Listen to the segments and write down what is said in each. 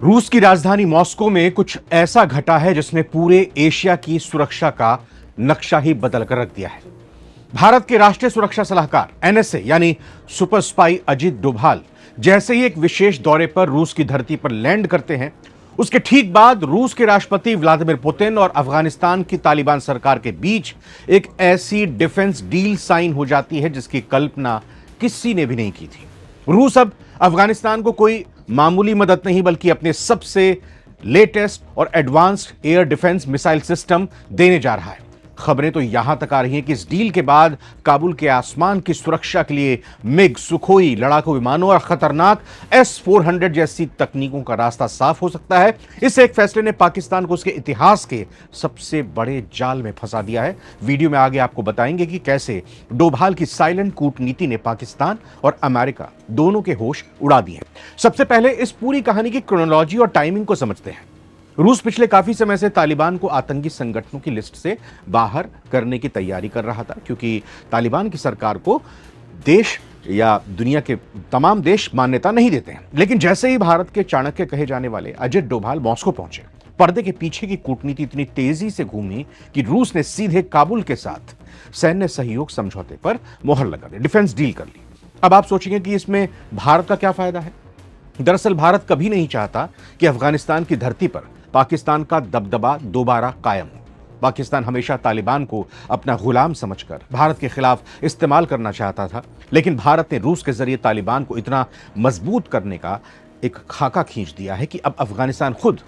रूस की राजधानी मॉस्को में कुछ ऐसा घटा है जिसने पूरे एशिया की सुरक्षा का नक्शा ही बदल कर रख दिया है। भारत के राष्ट्रीय सुरक्षा सलाहकार एनएसए यानी सुपर स्पाई अजित डोभाल जैसे ही एक विशेष दौरे पर रूस की धरती पर लैंड करते हैं, उसके ठीक बाद रूस के राष्ट्रपति व्लादिमीर पुतिन और अफगानिस्तान की तालिबान सरकार के बीच एक ऐसी डिफेंस डील साइन हो जाती है जिसकी कल्पना किसी ने भी नहीं की थी। रूस अब अफगानिस्तान को कोई मामूली मदद नहीं बल्कि अपने सबसे लेटेस्ट और advanced air defence missile system देने जा रहा है। खबरें तो यहां तक आ रही हैं कि इस डील के बाद काबुल के आसमान की सुरक्षा के लिए मिग, सुखोई लड़ाकू विमानों और खतरनाक S-400 जैसी तकनीकों का रास्ता साफ हो सकता है। इस एक फैसले ने पाकिस्तान को उसके इतिहास के सबसे बड़े जाल में फंसा दिया है। वीडियो में आगे आपको बताएंगे कि कैसे डोभाल की साइलेंट कूटनीति ने पाकिस्तान और अमेरिका दोनों के होश उड़ा दिए। सबसे पहले इस पूरी कहानी की क्रोनोलॉजी और टाइमिंग को समझते हैं। रूस पिछले काफी समय से तालिबान को आतंकी संगठनों की लिस्ट से बाहर करने की तैयारी कर रहा था, क्योंकि तालिबान की सरकार को देश या दुनिया के तमाम देश मान्यता नहीं देते हैं। लेकिन जैसे ही भारत के चाणक्य कहे जाने वाले अजित डोभाल मॉस्को पहुंचे, पर्दे के पीछे की कूटनीति इतनी तेजी से घूमी कि रूस ने सीधे काबुल के साथ सैन्य सहयोग समझौते पर मोहर लगा दी, डिफेंस डील कर ली। अब आप सोचेंगे कि इसमें भारत का क्या फायदा है। दरअसल भारत कभी नहीं चाहता कि अफगानिस्तान की धरती पर पाकिस्तान का दबदबा दोबारा कायम हो। पाकिस्तान हमेशा तालिबान को अपना गुलाम समझकर भारत के खिलाफ इस्तेमाल करना चाहता था, लेकिन भारत ने रूस के जरिए तालिबान को इतना मजबूत करने का एक खाका खींच दिया है कि अब अफगानिस्तान खुद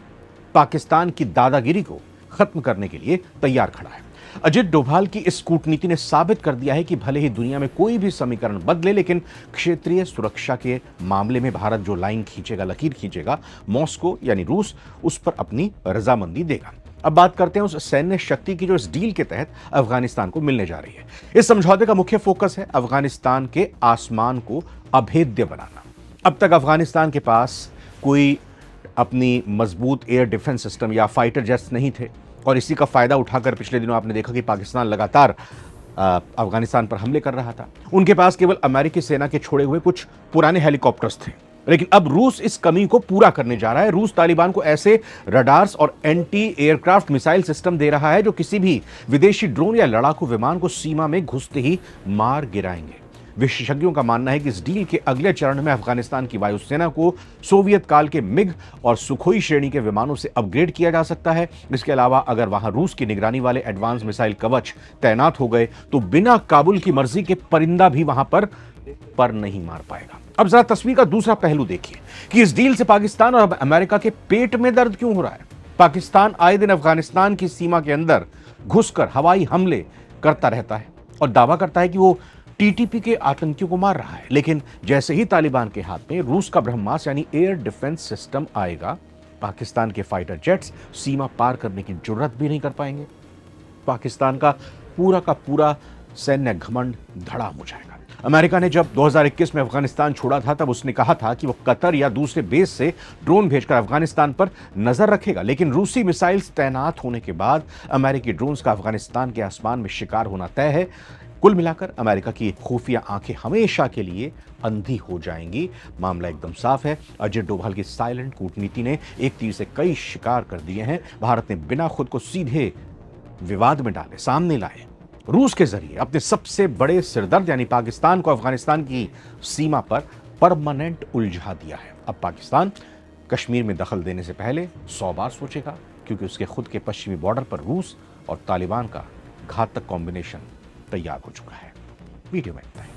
पाकिस्तान की दादागिरी को खत्म करने के लिए तैयार खड़ा है। अजित डोभाल की इस कूटनीति ने साबित कर दिया है कि भले ही दुनिया में कोई भी समीकरण बदले, लेकिन क्षेत्रीय सुरक्षा के मामले में भारत जो लाइन खींचेगा, लकीर खींचेगा, मॉस्को यानी रूस उस पर अपनी रजामंदी देगा। अब बात करते हैं उस सैन्य शक्ति की जो इस डील के तहत अफगानिस्तान को मिलने जा रही है। इस समझौते का मुख्य फोकस है अफगानिस्तान के आसमान को अभेद्य बनाना। अब तक अफगानिस्तान के पास कोई अपनी मजबूत एयर डिफेंस सिस्टम या फाइटर जेट्स नहीं थे, और इसी का फायदा उठाकर पिछले दिनों आपने देखा कि पाकिस्तान लगातार अफगानिस्तान पर हमले कर रहा था। उनके पास केवल अमेरिकी सेना के छोड़े हुए कुछ पुराने हेलीकॉप्टर्स थे, लेकिन अब रूस इस कमी को पूरा करने जा रहा है। रूस तालिबान को ऐसे रडार्स और एंटी एयरक्राफ्ट मिसाइल सिस्टम दे रहा है जो किसी भी विदेशी ड्रोन या लड़ाकू विमान को सीमा में घुसते ही मार गिराएंगे। विशेषज्ञों का मानना है कि इस डील के अगले चरण में अफगानिस्तान की वायुसेना को सोवियत काल के मिग और सुखोई श्रेणी के विमानों से अपग्रेड किया जा सकता है। इसके अलावा अगर वहां रूस की निगरानी वाले एडवांस मिसाइल कवच तैनात हो गए तो बिना काबुल की मर्जी के परिंदा भी वहां पर नहीं मार पाएगा। अब जरा तस्वीर का दूसरा पहलू देखिए कि इस डील से पाकिस्तान और अमेरिका के पेट में दर्द क्यों हो रहा है। पाकिस्तान आए दिन अफगानिस्तान की सीमा के अंदर घुसकर हवाई हमले करता रहता है और दावा करता है कि वो टीटीपी के आतंकियों को मार रहा है, लेकिन जैसे ही तालिबान के हाथ में रूस का ब्रह्मास्त्र यानी एयर डिफेंस सिस्टम आएगा, पाकिस्तान के फाइटर जेट्स सीमा पार करने की जुर्रत भी नहीं कर पाएंगे। पाकिस्तान का पूरा सैन्य घमंड धड़ाम हो जाएगा। अमेरिका ने जब 2021 में अफगानिस्तान छोड़ा था, तब उसने कहा था कि वो कतर या दूसरे बेस से ड्रोन भेजकर अफगानिस्तान पर नजर रखेगा, लेकिन रूसी मिसाइल्स तैनात होने के बाद अमेरिकी ड्रोन्स का अफगानिस्तान के आसमान में शिकार होना तय है। कुल मिलाकर अमेरिका की खुफिया आंखें हमेशा के लिए अंधी हो जाएंगी। मामला एकदम साफ है। अजित डोभाल की साइलेंट कूटनीति ने एक तीर से कई शिकार कर दिए हैं। भारत ने बिना खुद को सीधे विवाद में डाले सामने लाए रूस के जरिए अपने सबसे बड़े सिरदर्द यानी पाकिस्तान को अफगानिस्तान की सीमा पर परमानेंट उलझा दिया है। अब पाकिस्तान कश्मीर में दखल देने से पहले 100 बार सोचेगा, क्योंकि उसके खुद के पश्चिमी बॉर्डर पर रूस और तालिबान का घातक कॉम्बिनेशन तैयार हो चुका है। वीडियो में इतना ही।